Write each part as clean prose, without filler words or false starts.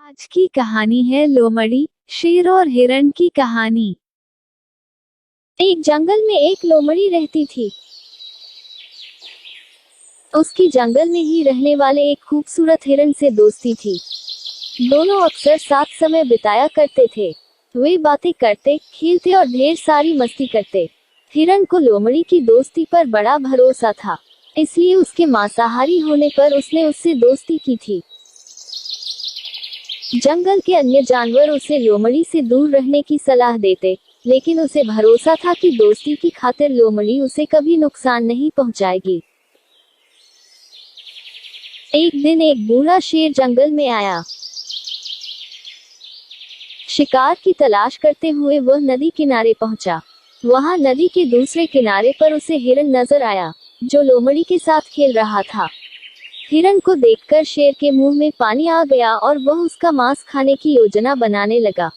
आज की कहानी है लोमड़ी, शेर और हिरण की कहानी। एक जंगल में एक लोमड़ी रहती थी। उसकी जंगल में ही रहने वाले एक खूबसूरत हिरण से दोस्ती थी। दोनों अक्सर साथ समय बिताया करते थे। वे बातें करते, खेलते और ढेर सारी मस्ती करते। हिरण को लोमड़ी की दोस्ती पर बड़ा भरोसा था, इसलिए उसके मांसाहारी होने पर उसने उससे दोस्ती की थी। जंगल के अन्य जानवर उसे लोमड़ी से दूर रहने की सलाह देते, लेकिन उसे भरोसा था कि दोस्ती की खातिर लोमड़ी उसे कभी नुकसान नहीं पहुंचाएगी। एक दिन एक बूढ़ा शेर जंगल में आया। शिकार की तलाश करते हुए वह नदी किनारे पहुंचा। वहां नदी के दूसरे किनारे पर उसे हिरण नजर आया, जो लोमड़ी के साथ खेल रहा था। हिरण को देखकर शेर के मुंह में पानी आ गया और वह उसका मांस खाने की योजना बनाने लगा।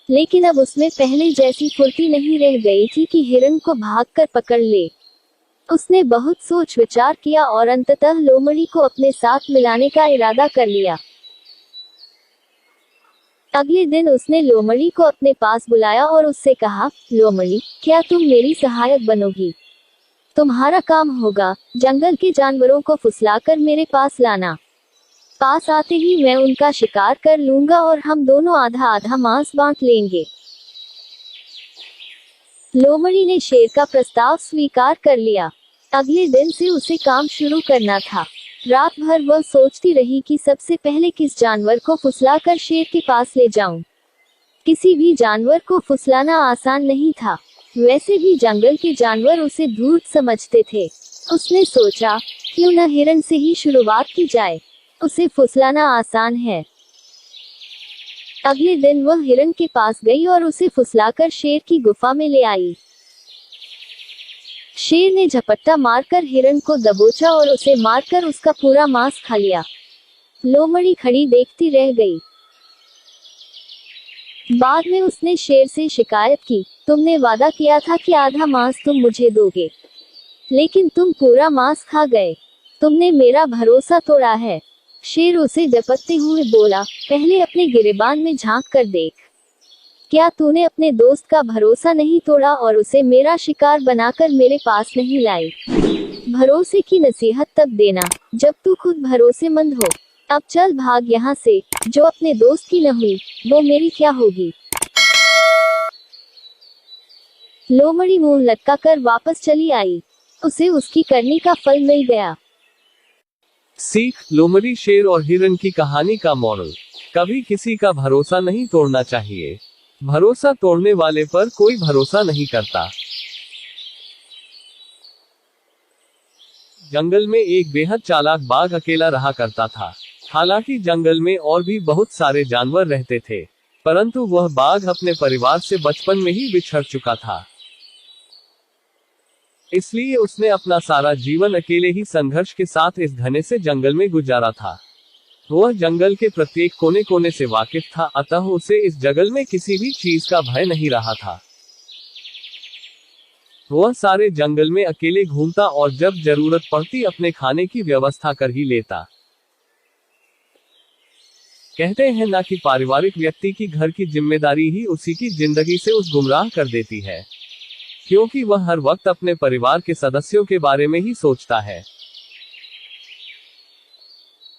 लेकिन अब उसमें पहले जैसी फुर्ती नहीं रह गई थी कि हिरण को भागकर पकड़ ले। उसने बहुत सोच विचार किया और अंततः लोमड़ी को अपने साथ मिलाने का इरादा कर लिया। अगले दिन उसने लोमड़ी को अपने पास बुलाया और उससे कहा, लोमड़ी, क्या तुम मेरी सहायक बनोगी? तुम्हारा काम होगा जंगल के जानवरों को फुसलाकर मेरे पास लाना। पास आते ही मैं उनका शिकार कर लूंगा और हम दोनों आधा आधा मांस बांट लेंगे। लोमड़ी ने शेर का प्रस्ताव स्वीकार कर लिया। अगले दिन से उसे काम शुरू करना था। रात भर वह सोचती रही कि सबसे पहले किस जानवर को फुसलाकर शेर के पास ले जाऊं। किसी भी जानवर को फुसलाना आसान नहीं था, वैसे भी जंगल के जानवर उसे धूर्त समझते थे। उसने सोचा, क्यों न हिरण से ही शुरुआत की जाए, उसे फुसलाना आसान है। अगले दिन वह हिरण के पास गई और उसे फुसलाकर शेर की गुफा में ले आई। शेर ने झपट्टा मारकर हिरण को दबोचा और उसे मारकर उसका पूरा मांस खा लिया। लोमड़ी खड़ी देखती रह गई। बाद में उसने शेर से शिकायत की, तुमने वादा किया था कि आधा मांस तुम मुझे दोगे, लेकिन तुम पूरा मांस खा गए। तुमने मेरा भरोसा तोड़ा है। शेर उसे झपटते हुए बोला, पहले अपने गिरेबान में झांक कर देख। क्या तूने अपने दोस्त का भरोसा नहीं तोड़ा और उसे मेरा शिकार बनाकर मेरे पास नहीं लाई? भरोसे की नसीहत तब देना जब तू खुद भरोसेमंद हो। अब चल भाग यहाँ से, जो अपने दोस्त की न हुई वो मेरी क्या होगी। लोमड़ी मुंह लटकाकर वापस चली आई। उसे उसकी करनी का फल मिल गया। सीख, लोमड़ी, शेर और हिरण की कहानी का मॉरल, कभी किसी का भरोसा नहीं तोड़ना चाहिए। भरोसा तोड़ने वाले पर कोई भरोसा नहीं करता। जंगल में एक बेहद चालाक बाघ अकेला रहा करता था। हालांकि जंगल में और भी बहुत सारे जानवर रहते थे, परंतु वह बाघ अपने परिवार से बचपन में ही बिछड़ चुका था। इसलिए उसने अपना सारा जीवन अकेले ही संघर्ष के साथ इस घने से जंगल में गुजारा था। वह जंगल के प्रत्येक कोने कोने से वाकिफ था, अतः उसे इस जंगल में किसी भी चीज का भय नहीं रहा था। वह सारे जंगल में अकेले घूमता और जब जरूरत पड़ती अपने खाने की व्यवस्था कर ही लेता। कहते हैं ना कि पारिवारिक व्यक्ति की घर की जिम्मेदारी ही उसी की जिंदगी से उस गुमराह कर देती है, क्योंकि वह हर वक्त अपने परिवार के सदस्यों के बारे में ही सोचता है।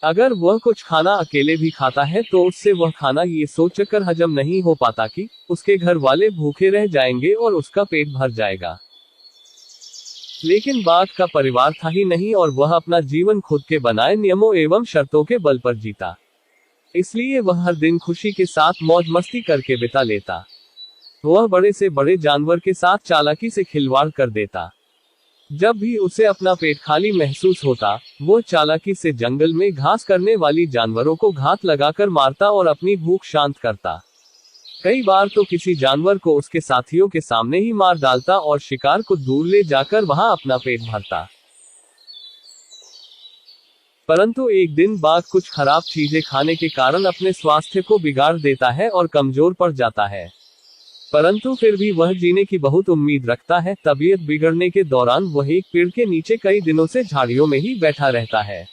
अगर वह कुछ खाना अकेले भी खाता है तो उससे वह खाना ये सोचकर हजम नहीं हो पाता कि उसके घर वाले भूखे रह जाएंगे और उसका पेट भर जाएगा। लेकिन बाघ का परिवार था ही नहीं और वह अपना जीवन खुद के बनाए नियमों एवं शर्तों के बल पर जीता। इसलिए वह हर दिन खुशी के साथ मौज मस्ती करके बिता लेता। वह बड़े से बड़े जानवर के साथ चालाकी से खिलवाड़ कर देता। जब भी उसे अपना पेट खाली महसूस होता, वो चालाकी से जंगल में घास करने वाली जानवरों को घात लगाकर मारता और अपनी भूख शांत करता। कई बार तो किसी जानवर को उसके साथियों के सामने ही मार डालता और शिकार को दूर ले जाकर वहां अपना पेट भरता। परंतु एक दिन बाघ कुछ खराब चीजें खाने के कारण अपने स्वास्थ्य को बिगाड़ देता है और कमजोर पड़ जाता है। परंतु फिर भी वह जीने की बहुत उम्मीद रखता है। तबीयत बिगड़ने के दौरान वह एक पेड़ के नीचे कई दिनों से झाड़ियों में ही बैठा रहता है।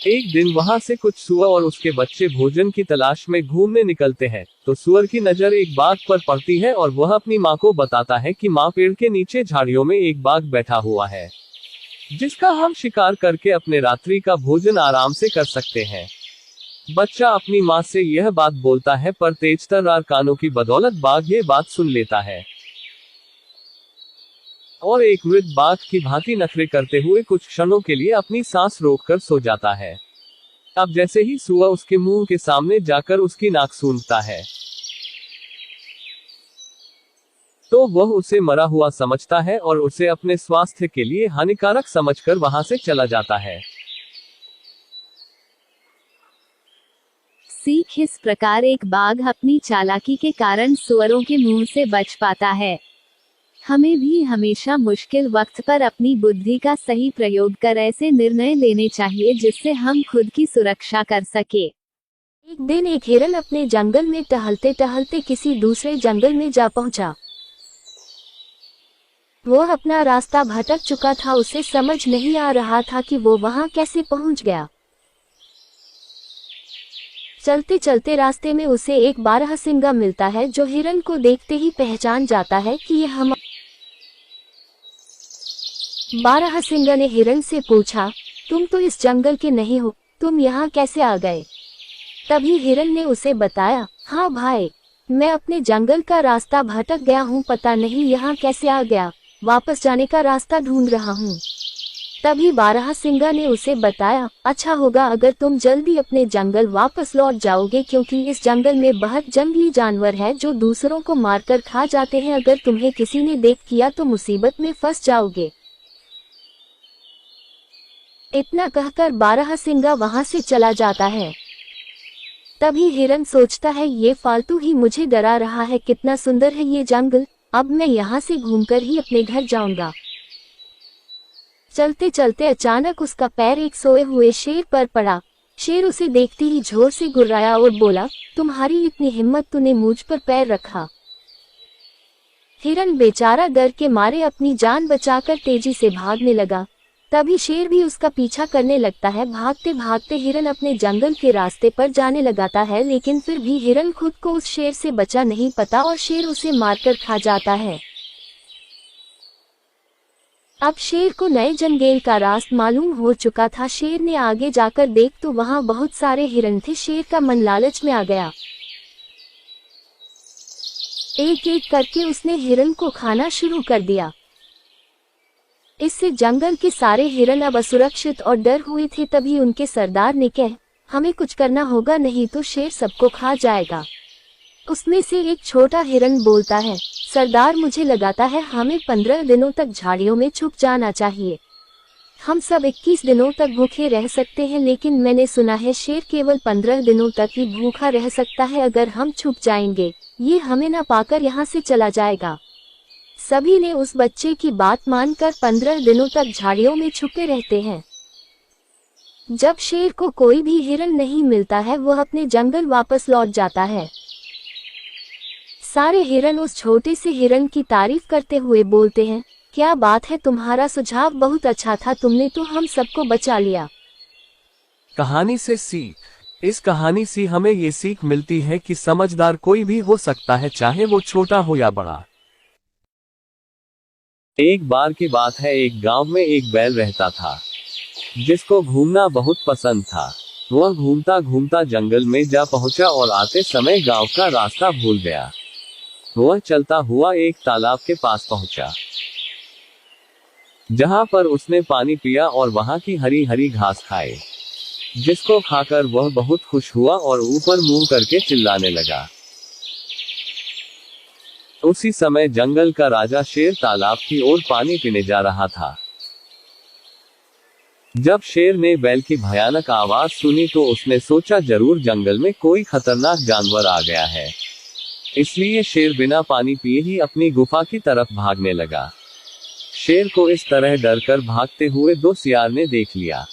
एक दिन वहां से कुछ सुअर और उसके बच्चे भोजन की तलाश में घूमने निकलते हैं, तो सुअर की नजर एक बाघ पर पड़ती है और वह अपनी माँ को बताता है कि माँ, पेड़ के नीचे झाड़ियों में एक बाघ बैठा हुआ है, जिसका हम शिकार करके अपने रात्रि का भोजन आराम से कर सकते हैं। बच्चा अपनी माँ से यह बात बोलता है, पर तेजतर्रार कानों की बदौलत बाघ ये बात सुन लेता है और एक मृत बाघ की भांति नखरे करते हुए कुछ क्षणों के लिए अपनी सांस रोककर सो जाता है। अब जैसे ही सुअर उसके मुंह के सामने जाकर उसकी नाक सूंघता है, तो वह उसे मरा हुआ समझता है और उसे अपने स्वास्थ्य के लिए हानिकारक समझकर वहां से चला जाता है। सीख, इस प्रकार एक बाघ अपनी चालाकी के कारण सुअरों के मुंह से बच पाता है। हमें भी हमेशा मुश्किल वक्त पर अपनी बुद्धि का सही प्रयोग कर ऐसे निर्णय लेने चाहिए जिससे हम खुद की सुरक्षा कर सके। एक दिन एक हिरन अपने जंगल में टहलते टहलते किसी दूसरे जंगल में जा पहुंचा। वो अपना रास्ता भटक चुका था, उसे समझ नहीं आ रहा था कि वो वहां कैसे पहुंच गया। चलते चलते रास्ते में उसे एक बारहसिंगा मिलता है, जो हिरन को देखते ही पहचान जाता है कि ये हम। बारहसिंगा ने हिरन से पूछा, तुम तो इस जंगल के नहीं हो, तुम यहाँ कैसे आ गए? तभी हिरन ने उसे बताया, हाँ भाई, मैं अपने जंगल का रास्ता भटक गया हूँ, पता नहीं यहाँ कैसे आ गया, वापस जाने का रास्ता ढूंढ रहा हूँ। तभी बारहसिंगा ने उसे बताया, अच्छा होगा अगर तुम जल्दी अपने जंगल वापस लौट जाओगे, क्योंकि इस जंगल में बहुत जंगली जानवर है जो दूसरों को मारकर खा जाते हैं। अगर तुम्हें किसी ने देख किया तो मुसीबत में फंस जाओगे। इतना कहकर बारहसिंगा वहां से चला जाता है। तभी हिरन सोचता है, ये फालतू ही मुझे डरा रहा है, कितना सुंदर है ये जंगल, अब मैं यहाँ से घूमकर ही अपने घर जाऊंगा। चलते चलते अचानक उसका पैर एक सोए हुए शेर पर पड़ा। शेर उसे देखते ही जोर से गुर्राया और बोला, तुम्हारी इतनी हिम्मत, तूने मुझ पर पैर रखा। हिरन बेचारा डर के मारे अपनी जान बचाकर तेजी से भागने लगा। तभी शेर भी उसका पीछा करने लगता है। भागते भागते हिरन अपने जंगल के रास्ते पर जाने लगाता है, लेकिन फिर भी हिरन खुद को उस शेर से बचा नहीं पाता और शेर उसे मारकर खा जाता है। अब शेर को नए जंगल का रास्ता मालूम हो चुका था। शेर ने आगे जाकर देख तो वहां बहुत सारे हिरन थे। शेर का मन लालच में आ गया। एक एक करके उसने हिरन को खाना शुरू कर दिया। इससे जंगल के सारे हिरन अब असुरक्षित और डर हुए थे। तभी उनके सरदार ने कहा, हमें कुछ करना होगा, नहीं तो शेर सबको खा जाएगा। उसमें से एक छोटा हिरन बोलता है, सरदार, मुझे लगाता है हमें 15 दिनों तक झाड़ियों में छुप जाना चाहिए। हम सब 21 दिनों तक भूखे रह सकते हैं, लेकिन मैंने सुना है शेर केवल 15 दिनों तक ही भूखा रह सकता है। अगर हम छुप जाएंगे, ये हमें न पाकर यहाँ से चला जाएगा। सभी ने उस बच्चे की बात मानकर 15 दिनों तक झाड़ियों में छुपे रहते हैं। जब शेर को कोई भी हिरन नहीं मिलता है, वह अपने जंगल वापस लौट जाता है। सारे हिरन उस छोटे से हिरन की तारीफ करते हुए बोलते हैं, क्या बात है, तुम्हारा सुझाव बहुत अच्छा था, तुमने तो हम सबको बचा लिया। कहानी से सीख। इस कहानी से हमें ये सीख मिलती है कि समझदार कोई भी हो सकता है, चाहे वो छोटा हो या बड़ा। एक बार की बात है, एक गांव में एक बैल रहता था जिसको घूमना बहुत पसंद था। वह घूमता घूमता जंगल में जा पहुंचा और आते समय गांव का रास्ता भूल गया। वह चलता हुआ एक तालाब के पास पहुंचा, जहां पर उसने पानी पिया और वहां की हरी हरी घास खाए, जिसको खाकर वह बहुत खुश हुआ और ऊपर मुंह करके चिल्लाने लगा। उसी समय जंगल का राजा शेर तालाब की ओर पानी पीने जा रहा था। जब शेर ने बैल की भयानक आवाज सुनी तो उसने सोचा, जरूर जंगल में कोई खतरनाक जानवर आ गया है। इसलिए शेर बिना पानी पिए ही अपनी गुफा की तरफ भागने लगा। शेर को इस तरह डरकर भागते हुए 2 सियार ने देख लिया।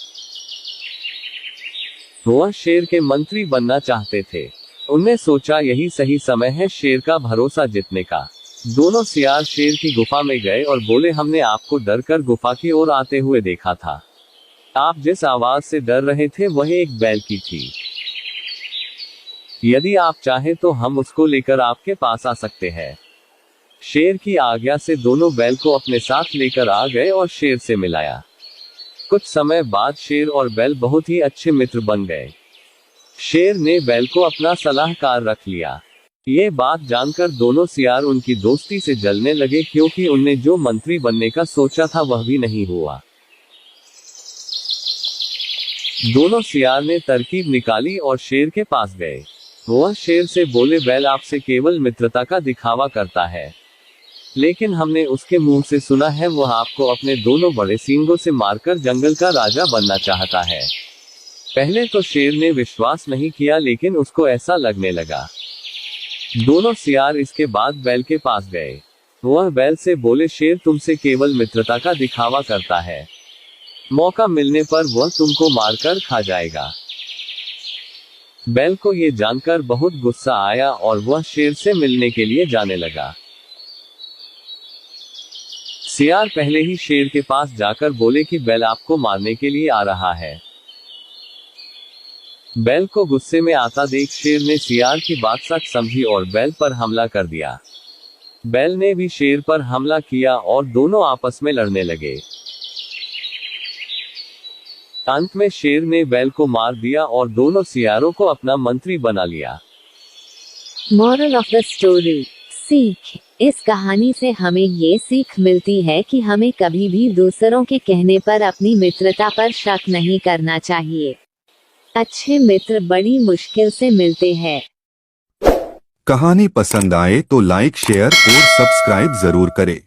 वह शेर के मंत्री बनना चाहते थे। उनने सोचा, यही सही समय है शेर का भरोसा जीतने का। दोनों सियार शेर की गुफा में गए और बोले, हमने आपको डरकर गुफा की ओर आते हुए देखा था। आप जिस आवाज से डर रहे थे वह एक बैल की थी। यदि आप चाहें तो हम उसको लेकर आपके पास आ सकते हैं। शेर की आज्ञा से दोनों बैल को अपने साथ लेकर आ गए और शेर से मिलाया। कुछ समय बाद शेर और बैल बहुत ही अच्छे मित्र बन गए। शेर ने बैल को अपना सलाहकार रख लिया। ये बात जानकर दोनों सियार उनकी दोस्ती से जलने लगे, क्योंकि उनने जो मंत्री बनने का सोचा था वह भी नहीं हुआ। दोनों सियार ने तरकीब निकाली और शेर के पास गए। वह शेर से बोले, बैल आपसे केवल मित्रता का दिखावा करता है, लेकिन हमने उसके मुंह से सुना है वह आपको अपने दोनों बड़े सींगों से मारकर जंगल का राजा बनना चाहता है। पहले तो शेर ने विश्वास नहीं किया, लेकिन उसको ऐसा लगने लगा। दोनों सियार इसके बाद बैल के पास गए। वह बैल से बोले, शेर तुमसे केवल मित्रता का दिखावा करता है, मौका मिलने पर वह तुमको मारकर खा जाएगा। बैल को ये जानकर बहुत गुस्सा आया और वह शेर से मिलने के लिए जाने लगा। सियार पहले ही शेर के पास जाकर बोले कि बैल आपको मारने के लिए आ रहा है। बैल को गुस्से में आता देख शेर ने सियार की बात सच समझी और बैल पर हमला कर दिया। बैल ने भी शेर पर हमला किया और दोनों आपस में लड़ने लगे। अंत में शेर ने बैल को मार दिया और दोनों सियारों को अपना मंत्री बना लिया। मॉरल ऑफ द स्टोरी, सीख। इस कहानी से हमें ये सीख मिलती है कि हमें कभी भी दूसरों के कहने पर अपनी मित्रता पर शक नहीं करना चाहिए। अच्छे मित्र बड़ी मुश्किल से मिलते हैं। कहानी पसंद आए तो लाइक, शेयर और सब्सक्राइब जरूर करें।